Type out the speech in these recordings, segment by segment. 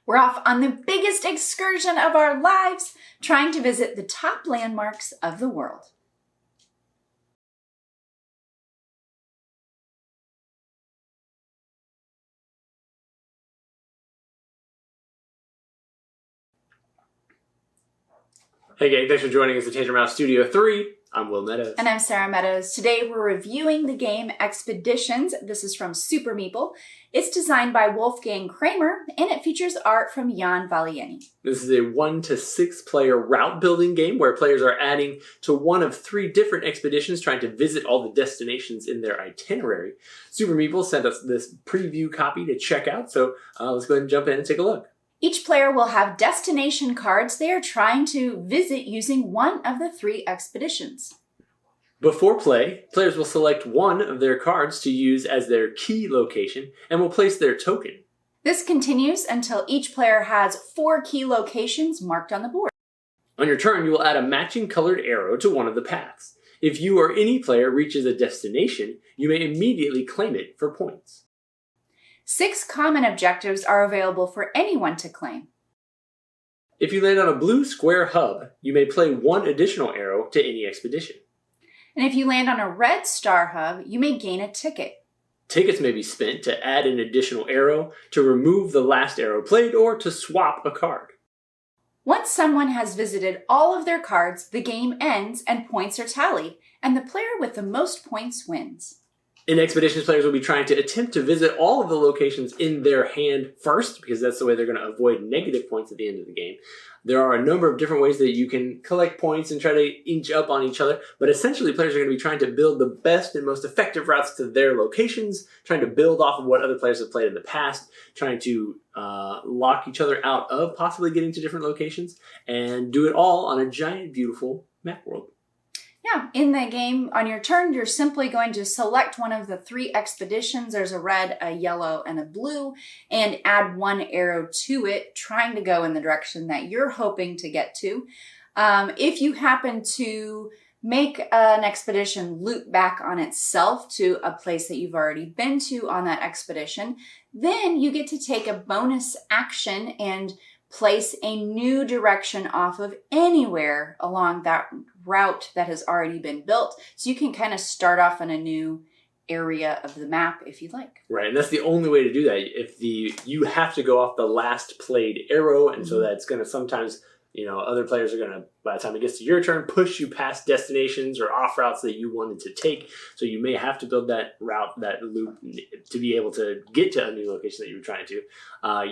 We're off on the biggest excursion of our lives, trying to visit the top landmarks of the world. Hey gang, thanks for joining us at Taser Mouse Studio 3. I'm Will Meadows. And I'm Sara Meadows. Today we're reviewing the game Expeditions. This is from Super Meeple. It's designed by Wolfgang Kramer, and it features art from Jan Valieni. This is a 1 to 6 player route building game where players are adding to one of 3 different expeditions, trying to visit all the destinations in their itinerary. Super Meeple sent us this preview copy to check out, so let's go ahead and jump in and take a look. Each player will have destination cards they are trying to visit using one of the 3 expeditions. Before play, players will select one of their cards to use as their key location and will place their token. This continues until each player has 4 key locations marked on the board. On your turn, you will add a matching colored arrow to one of the paths. If you or any player reaches a destination, you may immediately claim it for points. 6 common objectives are available for anyone to claim. If you land on a blue square hub, you may play 1 additional arrow to any expedition. And if you land on a red star hub, you may gain a ticket. Tickets may be spent to add an additional arrow, to remove the last arrow played, or to swap a card. Once someone has visited all of their cards, the game ends and points are tallied, and the player with the most points wins. In Expeditions, players will be trying to attempt to visit all of the locations in their hand first, because that's the way they're going to avoid negative points at the end of the game. There are a number of different ways that you can collect points and try to inch up on each other, but essentially players are going to be trying to build the best and most effective routes to their locations, trying to build off of what other players have played in the past, trying to lock each other out of possibly getting to different locations, and do it all on a giant, beautiful map world. Yeah, in the game, on your turn, you're simply going to select one of the 3 expeditions. There's a red, a yellow, and a blue, and add 1 arrow to it, trying to go in the direction that you're hoping to get to. If you happen to make an expedition loop back on itself to a place that you've already been to on that expedition, then you get to take a bonus action and place a new direction off of anywhere along that route that has already been built. So you can kind of start off in a new area of the map if you'd like. Right, and that's the only way to do that. You have to go off the last played arrow, and so that's going to sometimes, other players are going to, by the time it gets to your turn, push you past destinations or off routes that you wanted to take. So you may have to build that route, that loop, to be able to get to a new location that you were trying to.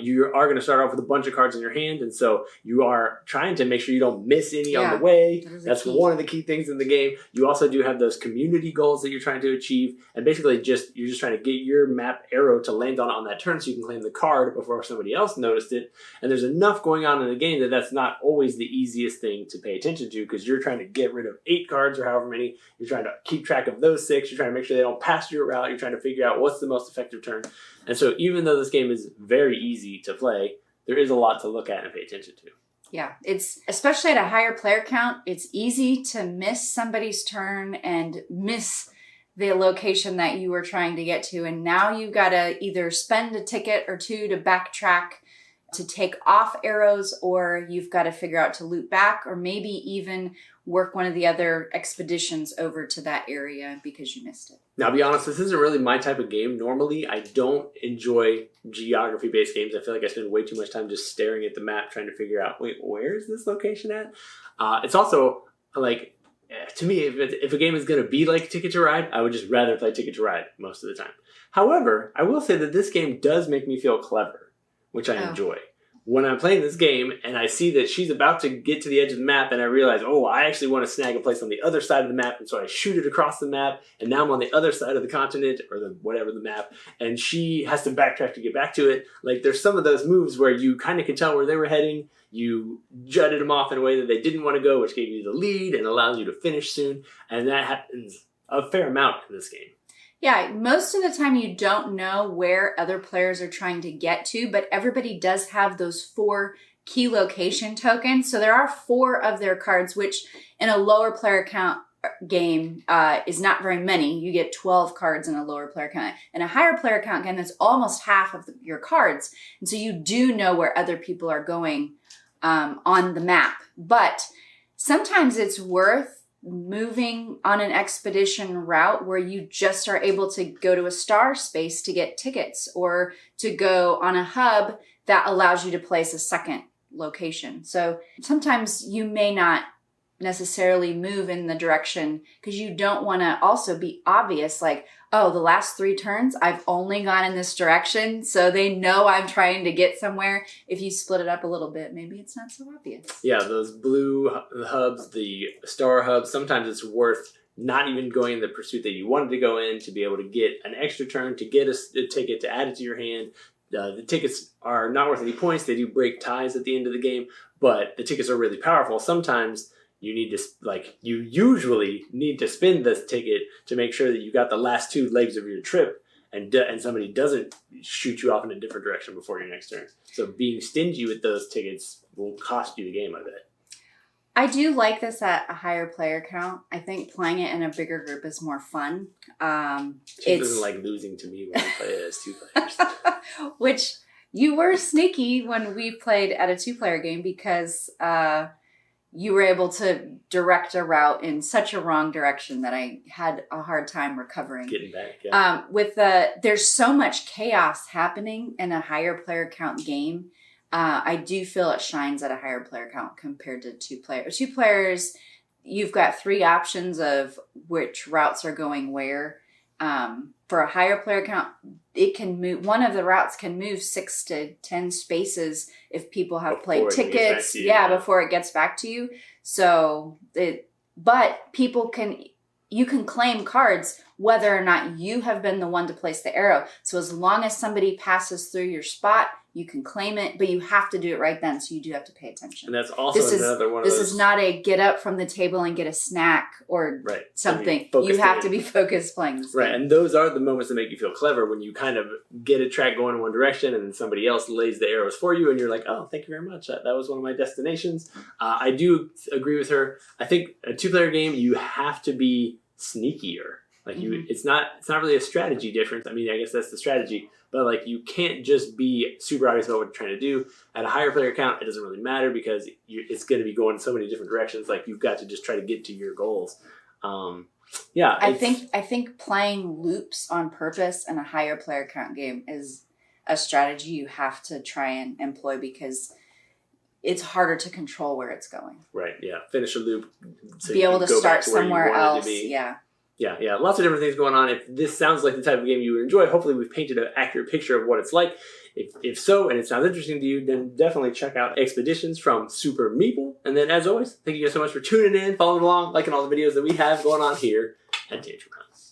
You are going to start off with a bunch of cards in your hand, and so you are trying to make sure you don't miss any on the way. That's one of the key things in the game. You also do have those community goals that you're trying to achieve, and basically you're just trying to get your map arrow to land on that turn so you can claim the card before somebody else noticed it. And there's enough going on in the game that's not always the easiest thing to pay attention to, because you're trying to get rid of 8 cards or however many. You're trying to keep track of those 6. You're trying to make sure they don't pass your route. You're trying to figure out what's the most effective turn. And so even though this game is very easy to play, there is a lot to look at and pay attention to. Yeah, it's especially at a higher player count, it's easy to miss somebody's turn and miss the location that you were trying to get to. And now you've got to either spend a ticket or 2 to backtrack to take off arrows, or you've got to figure out to loop back, or maybe even work one of the other expeditions over to that area because you missed it. Now, to be honest, this isn't really my type of game. Normally, I don't enjoy geography-based games. I feel like I spend way too much time just staring at the map trying to figure out, wait, where is this location at? It's also, like, to me, if a game is going to be like Ticket to Ride, I would just rather play Ticket to Ride most of the time. However, I will say that this game does make me feel clever, which I enjoy. When I'm playing this game and I see that she's about to get to the edge of the map and I realize, I actually want to snag a place on the other side of the map, and so I shoot it across the map, and now I'm on the other side of the continent, or whatever the map, and she has to backtrack to get back to it. Like, there's some of those moves where you kind of can tell where they were heading. You jutted them off in a way that they didn't want to go, which gave you the lead and allows you to finish soon, and that happens a fair amount in this game. Yeah, most of the time you don't know where other players are trying to get to, but everybody does have those 4 key location tokens. So there are 4 of their cards, which in a lower player count game is not very many. You get 12 cards in a lower player count. In a higher player count game, that's almost half of your cards. And so you do know where other people are going on the map. But sometimes it's worth moving on an expedition route where you just are able to go to a star space to get tickets, or to go on a hub that allows you to place a second location. So sometimes you may not necessarily move in the direction because you don't want to also be obvious, like, oh, the last 3 turns I've only gone in this direction, so they know I'm trying to get somewhere. If you split it up a little bit, maybe it's not so obvious. Yeah, those blue hubs, the star hubs, sometimes it's worth not even going in the pursuit that you wanted to go in to be able to get an extra turn, to get a ticket, to add it to your hand. The tickets are not worth any points. They do break ties at the end of the game, but the tickets are really powerful. Sometimes you need to, you usually need to spend this ticket to make sure that you got the last 2 legs of your trip, and somebody doesn't shoot you off in a different direction before your next turn. So being stingy with those tickets will cost you the game, I bet. I do like this at a higher player count. I think playing it in a bigger group is more fun. It doesn't like losing to me when we play it as 2 players. Which you were sneaky when we played at a 2-player game, because you were able to direct a route in such a wrong direction that I had a hard time recovering. Getting back, yeah. There's so much chaos happening in a higher player count game. I do feel it shines at a higher player count compared to 2 players. 2 players, you've got 3 options of which routes are going where. For a higher player count, it can move. One of the routes can move 6 to 10 spaces if people have played tickets. Before it gets back to you. So but you can claim cards whether or not you have been the one to place the arrow. So as long as somebody passes through your spot, you can claim it, but you have to do it right then. So you do have to pay attention. And that's also another one of those. This is not a get up from the table and get a snack or something. You have to be focused playing this game. Right, and those are the moments that make you feel clever, when you kind of get a track going in one direction and then somebody else lays the arrows for you and you're like, oh, thank you very much. That was one of my destinations. I do agree with her. I think a 2-player game, you have to be sneakier. It's not really a strategy difference. I mean, I guess that's the strategy, but you can't just be super obvious about what you're trying to do. At a higher player count, it doesn't really matter because it's going to be going so many different directions. You've got to just try to get to your goals. I think playing loops on purpose in a higher player count game is a strategy you have to try and employ, because it's harder to control where it's going. Right. Yeah. Finish a loop. So be able to start somewhere else. Yeah. Yeah, lots of different things going on. If this sounds like the type of game you would enjoy, hopefully we've painted an accurate picture of what it's like. If so, and it sounds interesting to you, then definitely check out Expeditions from Super Meeple. And then, as always, thank you guys so much for tuning in, following along, liking all the videos that we have going on here at Tantrum House.